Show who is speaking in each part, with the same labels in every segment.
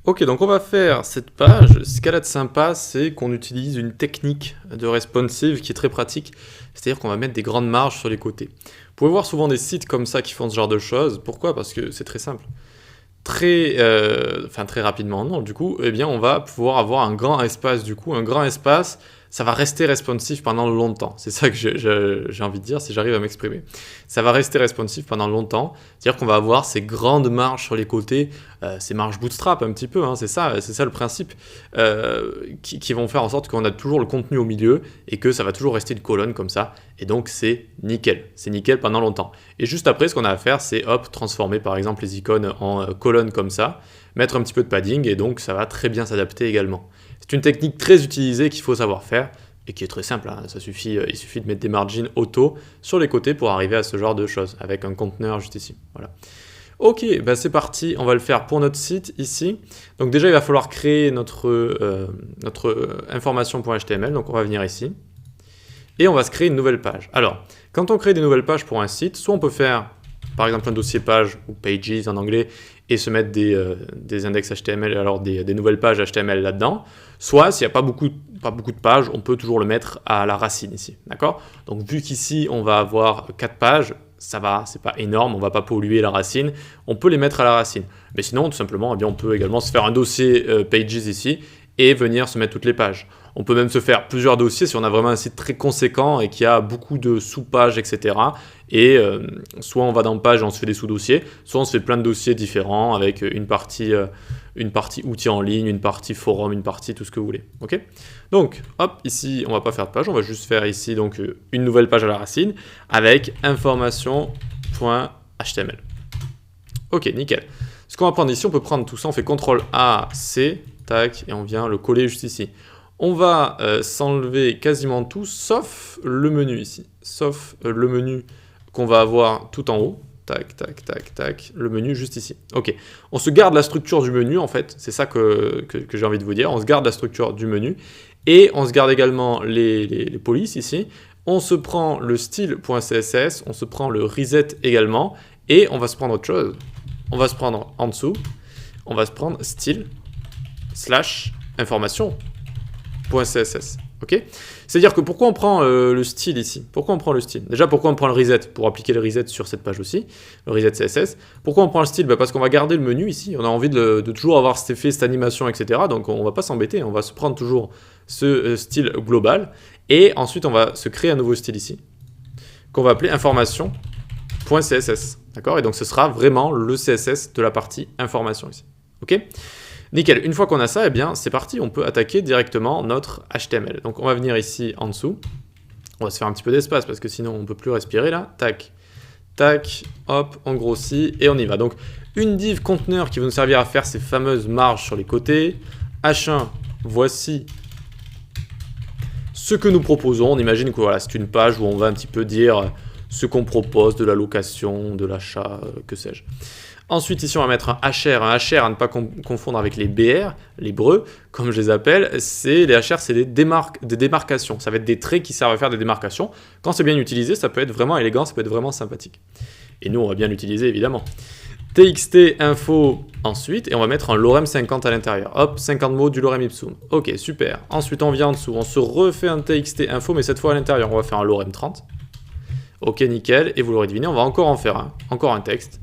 Speaker 1: Ok, donc on va faire cette page. Ce qu'elle a de sympa, c'est qu'on utilise une technique de responsive qui est très pratique. C'est-à-dire qu'on va mettre des grandes marges sur les côtés. Vous pouvez voir souvent des sites comme ça qui font ce genre de choses. Pourquoi? Parce que c'est très simple. Très rapidement, non, du coup, eh bien, on va pouvoir avoir un grand espace, du coup, un grand espace, ça va rester responsive pendant longtemps. C'est ça que j'ai envie de dire, si j'arrive à m'exprimer. Ça va rester responsive pendant longtemps, c'est-à-dire qu'on va avoir ces grandes marges sur les côtés, ces marges bootstrap un petit peu, hein, c'est ça le principe, qui vont faire en sorte qu'on a toujours le contenu au milieu et que ça va toujours rester une colonne comme ça, et donc c'est nickel pendant longtemps. Et juste après, ce qu'on a à faire, c'est hop, transformer par exemple les icônes en colonnes comme ça, mettre un petit peu de padding, et donc ça va très bien s'adapter également. C'est une technique très utilisée qu'il faut savoir faire, et qui est très simple, hein. Il suffit de mettre des margins auto sur les côtés pour arriver à ce genre de choses, avec un conteneur juste ici. Voilà. Ok, bah c'est parti, on va le faire pour notre site ici. Donc déjà, il va falloir créer notre information.html, donc on va venir ici. Et on va se créer une nouvelle page. Alors, quand on crée des nouvelles pages pour un site, soit on peut faire, par exemple, un dossier page, ou pages en anglais, et se mettre des index HTML, alors des nouvelles pages HTML là-dedans, soit, s'il n'y a pas beaucoup de pages, on peut toujours le mettre à la racine ici, d'accord? Donc, vu qu'ici, on va avoir 4 pages, ça va, c'est pas énorme, on va pas polluer la racine, on peut les mettre à la racine. Mais sinon, tout simplement, eh bien, on peut également se faire un dossier pages ici, et venir se mettre toutes les pages. On peut même se faire plusieurs dossiers si on a vraiment un site très conséquent et qui a beaucoup de sous-pages, etc. Et soit on va dans page et on se fait des sous-dossiers, soit on se fait plein de dossiers différents avec une partie outils en ligne, une partie forum, une partie tout ce que vous voulez. Ok? Donc, hop, ici, on va pas faire de page, on va juste faire ici donc une nouvelle page à la racine avec information.html. Ok, nickel. Ce qu'on va prendre ici, on peut prendre tout ça, on fait CTRL-A, C, tac, et on vient le coller juste ici. On va s'enlever quasiment tout, sauf le menu ici. Sauf le menu qu'on va avoir tout en haut. Tac, tac, tac, tac. Le menu juste ici. Ok. On se garde la structure du menu, en fait. C'est ça que j'ai envie de vous dire. On se garde la structure du menu. Et on se garde également les polices ici. On se prend le style.css. On se prend le reset également. Et on va se prendre autre chose. On va se prendre en dessous. On va se prendre style / information. .css, ok? C'est-à-dire que pourquoi on prend le style ici? Pourquoi on prend le style? Déjà, pourquoi on prend le reset? Pour appliquer le reset sur cette page aussi, le reset CSS. Pourquoi on prend le style? Bah parce qu'on va garder le menu ici, on a envie de toujours avoir cet effet, cette animation, etc. Donc on va pas s'embêter, on va se prendre toujours ce style global, et ensuite on va se créer un nouveau style ici, qu'on va appeler information.css, d'accord? Et donc ce sera vraiment le CSS de la partie information ici, ok? Nickel, une fois qu'on a ça, eh bien c'est parti, on peut attaquer directement notre HTML. Donc on va venir ici en dessous, on va se faire un petit peu d'espace parce que sinon on ne peut plus respirer là, tac, tac, hop, on grossit et on y va. Donc une div conteneur qui va nous servir à faire ces fameuses marges sur les côtés. H1, voici ce que nous proposons. On imagine que voilà, c'est une page où on va un petit peu dire ce qu'on propose, de la location, de l'achat, que sais-je. Ensuite, ici, on va mettre un HR. Un HR à ne pas confondre avec les BR, les breux, comme je les appelle. Les HR, c'est des démarcations. Ça va être des traits qui servent à faire des démarcations. Quand c'est bien utilisé, ça peut être vraiment élégant, ça peut être vraiment sympathique. Et nous, on va bien l'utiliser, évidemment. TXT info ensuite, et on va mettre un lorem 50 à l'intérieur. Hop, 50 mots du lorem ipsum. Ok, super. Ensuite, on vient en dessous. On se refait un TXT info, mais cette fois à l'intérieur. On va faire un lorem 30. Ok, nickel. Et vous l'aurez deviné, on va encore en faire un. Encore un texte.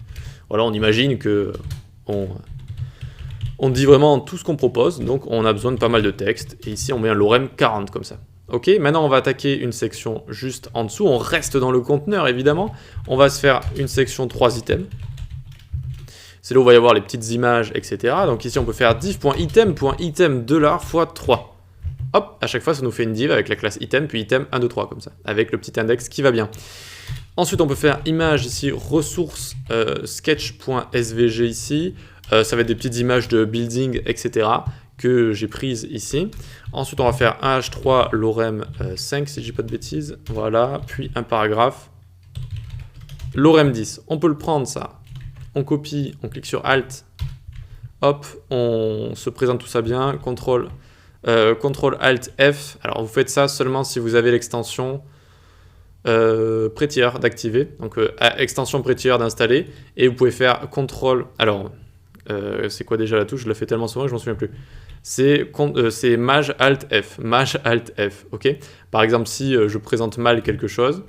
Speaker 1: Voilà, on imagine que on dit vraiment tout ce qu'on propose, donc on a besoin de pas mal de texte. Et ici, on met un lorem 40 comme ça. Ok, maintenant on va attaquer une section juste en dessous. On reste dans le conteneur, évidemment. On va se faire une section 3 items. C'est là où il va y avoir les petites images, etc. Donc ici, on peut faire div.item.item $x3. Hop, à chaque fois, ça nous fait une div avec la classe item, puis item 1, 2, 3, comme ça, avec le petit index qui va bien. Ensuite, on peut faire image ici, ressources, sketch.svg ici. Ça va être des petites images de building, etc. que j'ai prises ici. Ensuite, on va faire un h3 lorem 5, si je dis pas de bêtises. Voilà, puis un paragraphe. Lorem 10, on peut le prendre ça. On copie, on clique sur Alt. Hop, on se présente tout ça bien. CTRL Alt F. Alors, vous faites ça seulement si vous avez l'extension Prettier d'activer, donc extension Prettier d'installer, et vous pouvez faire CTRL, alors C'est quoi déjà la touche? Je la fais tellement souvent que je m'en souviens plus. C'est Maj Alt F. Maj Alt F, ok? Par exemple, si je présente mal quelque chose,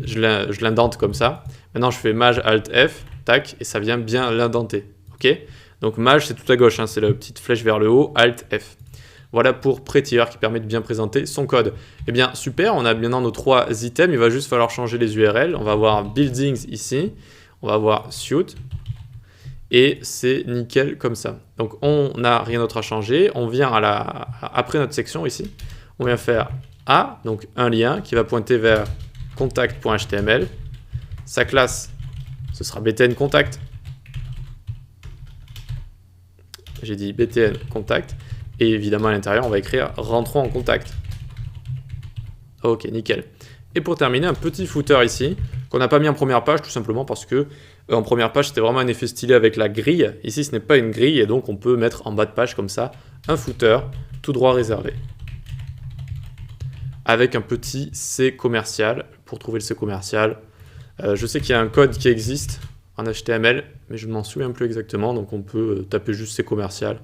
Speaker 1: je l'indente comme ça. Maintenant, je fais Maj Alt F, tac, et ça vient bien l'indenter, ok? Donc Maj, c'est tout à gauche, hein, c'est la petite flèche vers le haut, Alt F. Voilà pour Prettier qui permet de bien présenter son code. Eh bien, super, on a maintenant nos 3 items. Il va juste falloir changer les URL. On va avoir Buildings ici. On va avoir Suite. Et c'est nickel comme ça. Donc, on n'a rien d'autre à changer. On vient après notre section ici. On vient faire A, donc un lien qui va pointer vers contact.html. Sa classe, ce sera btn contact. J'ai dit btn contact. Et évidemment, à l'intérieur, on va écrire « rentrons en contact ». Ok, nickel. Et pour terminer, un petit footer ici, qu'on n'a pas mis en première page, tout simplement parce que en première page, c'était vraiment un effet stylé avec la grille. Ici, ce n'est pas une grille, et donc on peut mettre en bas de page comme ça, un footer, tout droit réservé. Avec un petit C commercial. Pour trouver le C commercial, je sais qu'il y a un code qui existe en HTML, mais je ne m'en souviens plus exactement, donc on peut taper juste C commercial.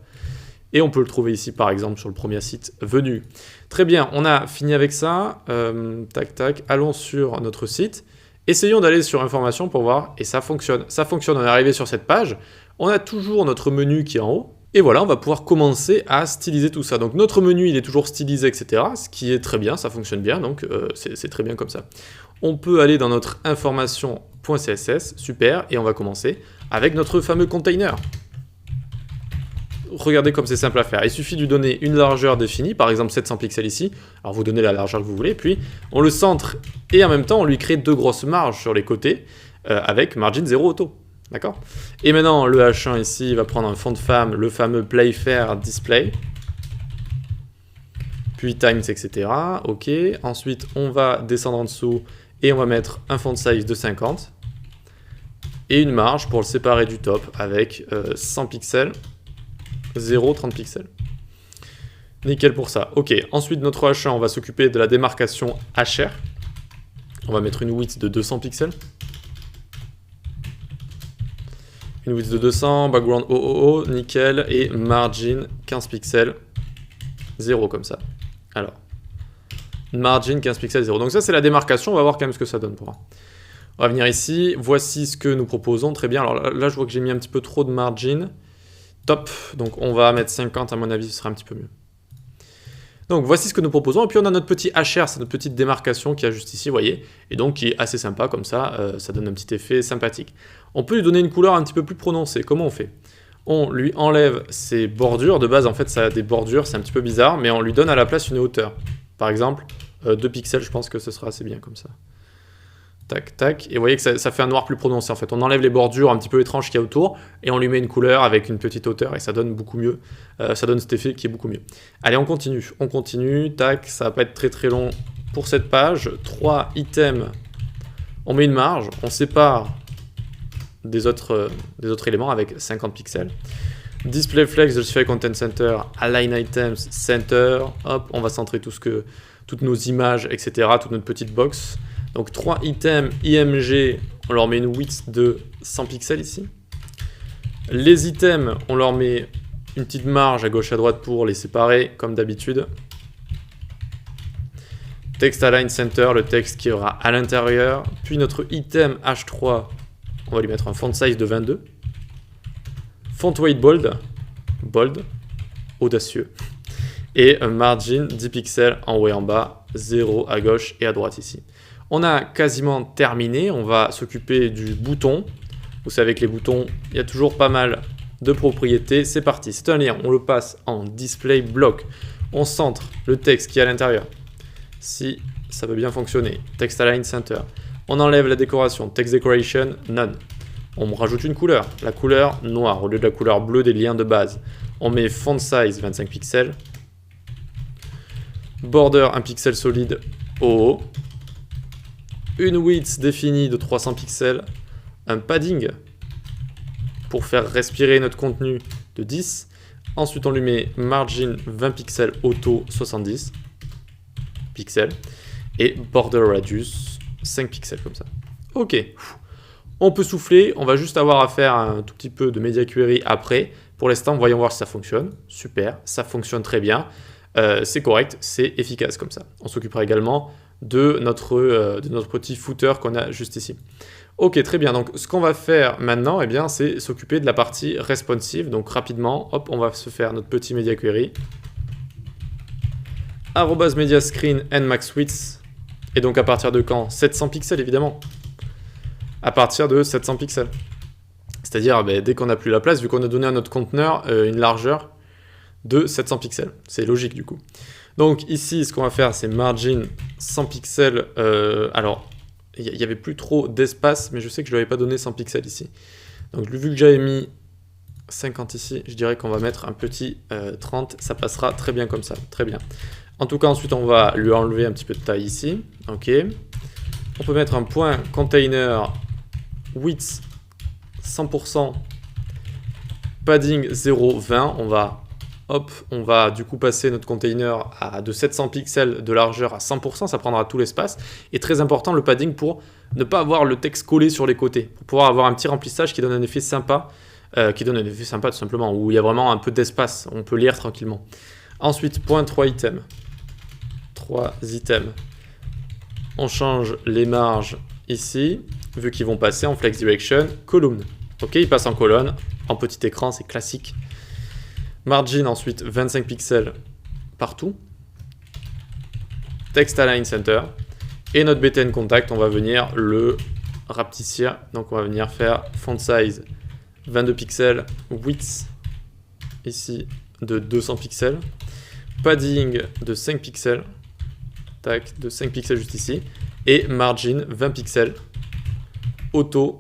Speaker 1: Et on peut le trouver ici, par exemple, sur le premier site venu. Très bien, on a fini avec ça. Tac, tac. Allons sur notre site. Essayons d'aller sur Informations pour voir. Et ça fonctionne. Ça fonctionne. On est arrivé sur cette page. On a toujours notre menu qui est en haut. Et voilà, on va pouvoir commencer à styliser tout ça. Donc notre menu, il est toujours stylisé, etc. Ce qui est très bien, ça fonctionne bien. Donc c'est très bien comme ça. On peut aller dans notre information.css. Super. Et on va commencer avec notre fameux container. Regardez comme c'est simple à faire. Il suffit de lui donner une largeur définie, par exemple 700 pixels ici. Alors vous donnez la largeur que vous voulez, puis on le centre et en même temps on lui crée 2 grosses marges sur les côtés avec margin 0 auto. D'accord? Et maintenant le H1 ici va prendre un fond de femme, le fameux Playfair Display. Puis Times, etc. Ok. Ensuite on va descendre en dessous et on va mettre un font size de 50. Et une marge pour le séparer du top avec 100 pixels. 0, 30 pixels. Nickel pour ça. Ok, ensuite notre H1, on va s'occuper de la démarcation HR. On va mettre une width de 200 pixels. Une width de 200, background OOO, nickel, et margin 15 pixels, 0 comme ça. Alors, margin 15 pixels, 0. Donc ça c'est la démarcation, on va voir quand même ce que ça donne pour un. On va venir ici, voici ce que nous proposons, très bien. Alors là je vois que j'ai mis un petit peu trop de margin. Top, donc on va mettre 50, à mon avis, ce sera un petit peu mieux. Donc voici ce que nous proposons, et puis on a notre petit HR, c'est notre petite démarcation qui est juste ici, vous voyez, et donc qui est assez sympa comme ça, ça donne un petit effet sympathique. On peut lui donner une couleur un petit peu plus prononcée, comment on fait? On lui enlève ses bordures, de base en fait ça a des bordures, c'est un petit peu bizarre, mais on lui donne à la place une hauteur. Par exemple, 2 pixels, je pense que ce sera assez bien comme ça. Tac, tac, et vous voyez que ça fait un noir plus prononcé en fait. On enlève les bordures un petit peu étranges qu'il y a autour et on lui met une couleur avec une petite hauteur et ça donne beaucoup mieux. Ça donne cet effet qui est beaucoup mieux. Allez, on continue, tac, ça va pas être très très long pour cette page. 3 items, on met une marge, on sépare des autres éléments avec 50 pixels. Display Flex, Justify Content Center, Align Items, Center, hop, on va centrer toutes nos images, etc., toute notre petite box. Donc 3 items IMG, on leur met une width de 100 pixels ici. Les items, on leur met une petite marge à gauche à droite pour les séparer, comme d'habitude. Text Align Center, le texte qui aura à l'intérieur. Puis notre item H3, on va lui mettre un font size de 22. Font weight bold, audacieux. Et un margin 10 pixels en haut et en bas, 0 à gauche et à droite ici. On a quasiment terminé, on va s'occuper du bouton. Vous savez que les boutons, il y a toujours pas mal de propriétés. C'est parti, c'est un lien, on le passe en display block. On centre le texte qui est à l'intérieur. Si ça veut bien fonctionner, text align center. On enlève la décoration, text decoration, none. On rajoute une couleur, la couleur noire au lieu de la couleur bleue des liens de base. On met font size 25 pixels. Border 1 pixel solide au haut. Une width définie de 300 pixels, un padding pour faire respirer notre contenu de 10. Ensuite, on lui met margin 20 pixels auto 70 pixels et border radius 5 pixels comme ça. Ok, On peut souffler, on va juste avoir à faire un tout petit peu de media query après. Pour l'instant, voyons voir si ça fonctionne. Super, ça fonctionne très bien. C'est correct, c'est efficace comme ça. On s'occupera également de notre petit footer qu'on a juste ici. Ok, très bien. Donc, ce qu'on va faire maintenant, eh bien, c'est s'occuper de la partie responsive. Donc, rapidement, hop, on va se faire notre petit media query. @media screen and max width. Et donc, à partir de quand? 700 pixels, évidemment. À partir de 700 pixels. C'est-à-dire, dès qu'on n'a plus la place, vu qu'on a donné à notre conteneur une largeur de 700 pixels. C'est logique, du coup. Donc, ici, ce qu'on va faire, c'est margin 100 pixels. Alors, il n'y avait plus trop d'espace, mais je sais que je ne lui avais pas donné 100 pixels ici. Donc, vu que j'avais mis 50 ici, je dirais qu'on va mettre un petit 30. Ça passera très bien comme ça. Très bien. En tout cas, ensuite, on va lui enlever un petit peu de taille ici. OK. On peut mettre un point container width 100%, padding 0,20. On va du coup passer notre container de 700 pixels de largeur à 100%, ça prendra tout l'espace. Et très important, le padding pour ne pas avoir le texte collé sur les côtés, pour pouvoir avoir un petit remplissage qui donne un effet sympa, tout simplement, où il y a vraiment un peu d'espace, on peut lire tranquillement. Ensuite, point 3 items. 3 items. On change les marges ici, vu qu'ils vont passer en flex direction, column. Ok, ils passent en colonne, en petit écran, c'est classique. Margin ensuite 25 pixels partout. Text align center. Et notre btn contact, on va venir le rapetissir. Donc on va venir faire font size 22 pixels, width ici de 200 pixels. Padding de 5 pixels. Tac, de 5 pixels juste ici. Et margin 20 pixels. Auto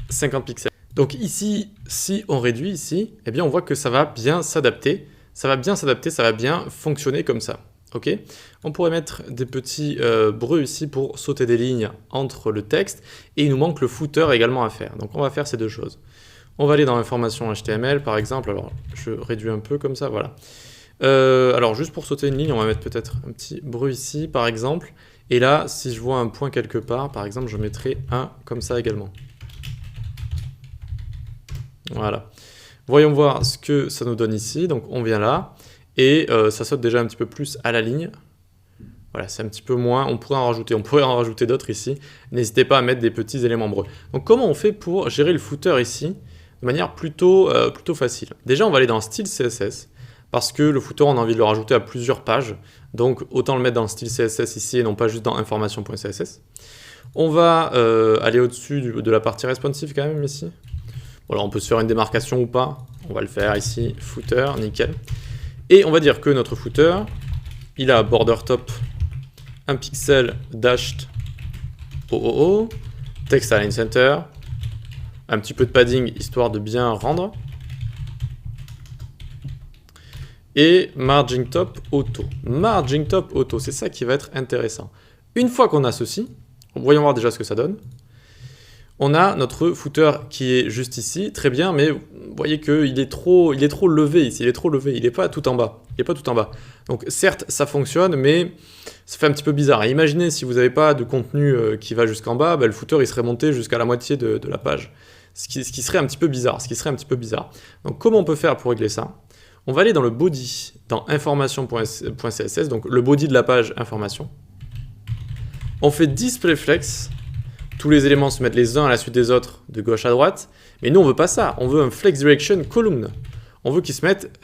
Speaker 1: 50 pixels. Donc ici, si on réduit ici, eh bien on voit que ça va bien s'adapter. Ça va bien fonctionner comme ça. Ok. On pourrait mettre des petits breux ici pour sauter des lignes entre le texte. Et il nous manque le footer également à faire. Donc on va faire ces deux choses. On va aller dans l'information HTML par exemple. Alors je réduis un peu comme ça, voilà. Alors juste pour sauter une ligne, on va mettre peut-être un petit breu ici par exemple. Et là, si je vois un point quelque part, par exemple, je mettrai un comme ça également. Voilà. Voyons voir ce que ça nous donne ici. Donc on vient là et ça saute déjà un petit peu plus à la ligne. Voilà, c'est un petit peu moins. On pourrait en rajouter d'autres ici. N'hésitez pas à mettre des petits éléments breux. Donc comment on fait pour gérer le footer ici de manière plutôt facile? Déjà, on va aller dans style CSS parce que le footer, on a envie de le rajouter à plusieurs pages. Donc autant le mettre dans le style CSS ici et non pas juste dans information.css. On va aller au-dessus de la partie responsive quand même ici. Voilà, on peut se faire une démarcation ou pas. On va le faire ici, footer, nickel. Et on va dire que notre footer, il a border top 1 pixel dashed OOO, text align center, un petit peu de padding histoire de bien rendre. Et margin top auto. Margin top auto, c'est ça qui va être intéressant. Une fois qu'on a ceci, voyons voir déjà ce que ça donne. On a notre footer qui est juste ici, très bien, mais vous voyez qu'il est trop levé ici, il n'est pas tout en bas. Donc certes, ça fonctionne, mais ça fait un petit peu bizarre. Et imaginez si vous n'avez pas de contenu qui va jusqu'en bas, le footer il serait monté jusqu'à la moitié de la page. Ce qui serait un petit peu bizarre. Donc comment on peut faire pour régler ça? On va aller dans le body, dans information.css, donc le body de la page information. On fait display flex. Tous les éléments se mettent les uns à la suite des autres, de gauche à droite. Mais nous, on veut pas ça. On veut un flex direction column. On veut qu'ils se mettent,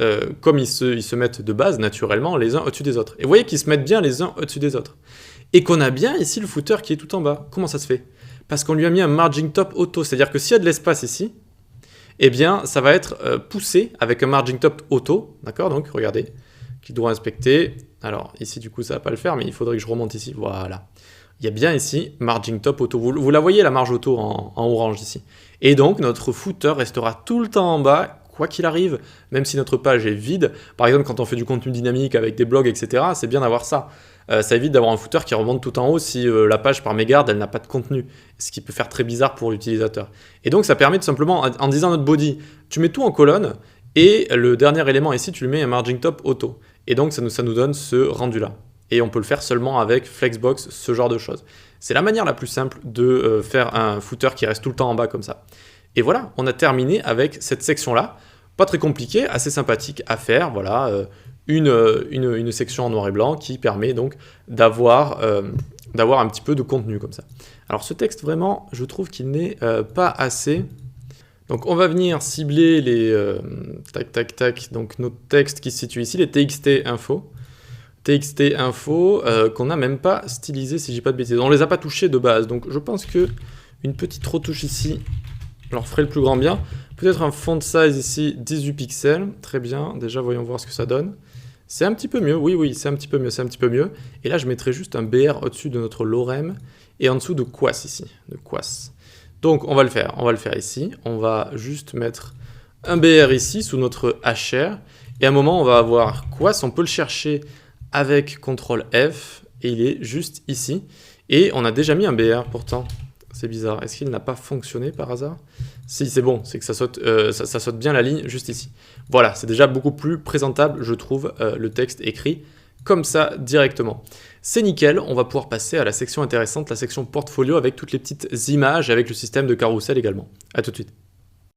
Speaker 1: comme ils se mettent de base, naturellement, les uns au-dessus des autres. Et vous voyez qu'ils se mettent bien les uns au-dessus des autres. Et qu'on a bien ici le footer qui est tout en bas. Comment ça se fait? Parce qu'on lui a mis un margin top auto. C'est-à-dire que s'il y a de l'espace ici, eh bien, ça va être poussé avec un margin top auto. D'accord? Donc, regardez. Clic droit inspecter. Alors, ici, du coup, ça ne va pas le faire, mais il faudrait que je remonte ici. Voilà. Il y a bien ici margin top auto. Vous la voyez la marge auto en orange ici. Et donc notre footer restera tout le temps en bas, quoi qu'il arrive, même si notre page est vide. Par exemple, quand on fait du contenu dynamique avec des blogs, etc., c'est bien d'avoir ça. Ça évite d'avoir un footer qui remonte tout en haut si la page par mégarde, elle n'a pas de contenu. Ce qui peut faire très bizarre pour l'utilisateur. Et donc ça permet tout simplement, en disant notre body, tu mets tout en colonne, et le dernier élément ici, tu lui mets un margin top auto. Et donc ça nous donne ce rendu-là. et on peut le faire seulement avec Flexbox, ce genre de choses. C'est la manière la plus simple de faire un footer qui reste tout le temps en bas comme ça. Et voilà, on a terminé avec cette section-là. Pas très compliqué, assez sympathique à faire, voilà, une section en noir et blanc qui permet donc d'avoir un petit peu de contenu comme ça. Alors ce texte, vraiment, je trouve qu'il n'est pas assez. Donc on va venir cibler les donc nos textes qui se situent ici, les TXT info. TXT info qu'on n'a même pas stylisé si je dis pas de bêtises. On les a pas touchés de base, donc je pense que une petite retouche ici leur ferait le plus grand bien. Peut-être un font size ici 18 pixels, très bien. Déjà voyons voir ce que ça donne. C'est un petit peu mieux, oui, c'est un petit peu mieux. Et là je mettrai juste un BR au-dessus de notre lorem et en dessous de Quas ici, de Quas. Donc on va le faire ici. On va juste mettre un BR ici sous notre HR. Et à un moment on va avoir Quas, on peut le chercher avec CTRL F et il est juste ici. Et on a déjà mis un BR pourtant. C'est bizarre. Est-ce qu'il n'a pas fonctionné par hasard? Si, c'est bon, c'est que ça saute bien la ligne juste ici. Voilà, c'est déjà beaucoup plus présentable, je trouve, le texte écrit comme ça directement. C'est nickel, on va pouvoir passer à la section intéressante, la section portfolio avec toutes les petites images, avec le système de carrousel également. A tout de suite.